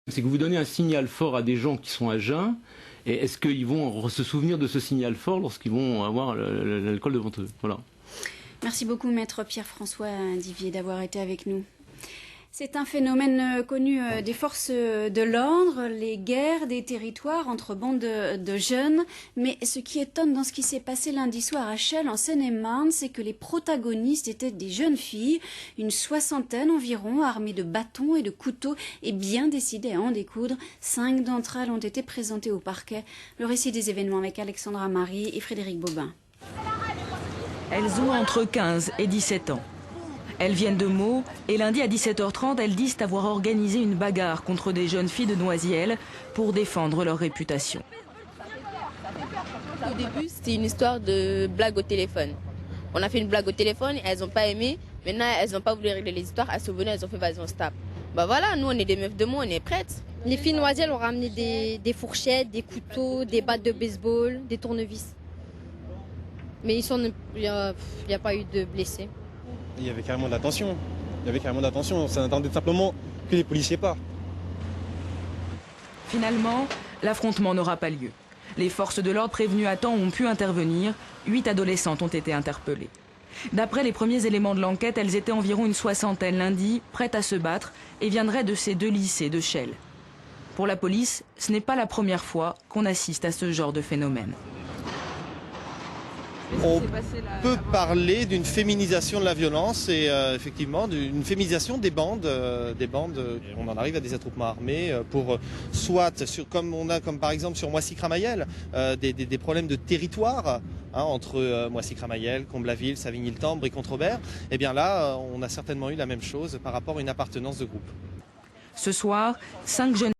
C'est que vous donnez un signal fort à des gens qui sont à jeun, et est-ce qu'ils vont se souvenir de ce signal fort lorsqu'ils vont avoir l'alcool devant eux? Voilà. Merci beaucoup, maître Pierre-François Divier, d'avoir été avec nous. C'est un phénomène connu des forces de l'ordre, les guerres des territoires entre bandes de jeunes. Mais ce qui étonne dans ce qui s'est passé lundi soir à Chelles, en Seine-et-Marne, c'est que les protagonistes étaient des jeunes filles, une soixantaine environ, armées de bâtons et de couteaux et bien décidées à en découdre. 5 d'entre elles ont été présentées au parquet. Le récit des événements avec Alexandra Marie et Frédéric Bobin. Elles ont entre 15 et 17 ans. Elles viennent de Meaux et lundi à 17h30, elles disent avoir organisé une bagarre contre des jeunes filles de Noisiel pour défendre leur réputation. Au début, c'était une histoire de blague au téléphone. On a fait une blague au téléphone, elles n'ont pas aimé. Maintenant, elles n'ont pas voulu régler les histoires. Elles sont venues, elles ont fait vas-y, on se tape. Bah voilà, nous, on est des meufs de Meaux, on est prêtes. Les filles de Noisiel ont ramené des fourchettes, des couteaux, des battes de baseball, des tournevis. Mais il n'y a pas eu de blessés. Il y avait carrément de la tension. Ça n'attendait simplement que les policiers partent. Finalement, l'affrontement n'aura pas lieu. Les forces de l'ordre prévenues à temps ont pu intervenir. 8 adolescentes ont été interpellées. D'après les premiers éléments de l'enquête, elles étaient environ une soixantaine lundi, prêtes à se battre, et viendraient de ces 2 lycées de Chelles. Pour la police, ce n'est pas la première fois qu'on assiste à ce genre de phénomène. On peut parler d'une féminisation de la violence et effectivement d'une féminisation des bandes. On en arrive à des attroupements armés pour soit, comme par exemple sur Moissy-Cramayel, des problèmes de territoire entre Moissy-Cramayel, Comble-la-Ville, Savigny-le-Temple, Brie-Comte-Robert. Et bien là, on a certainement eu la même chose par rapport à une appartenance de groupe. Ce soir, 5 jeunes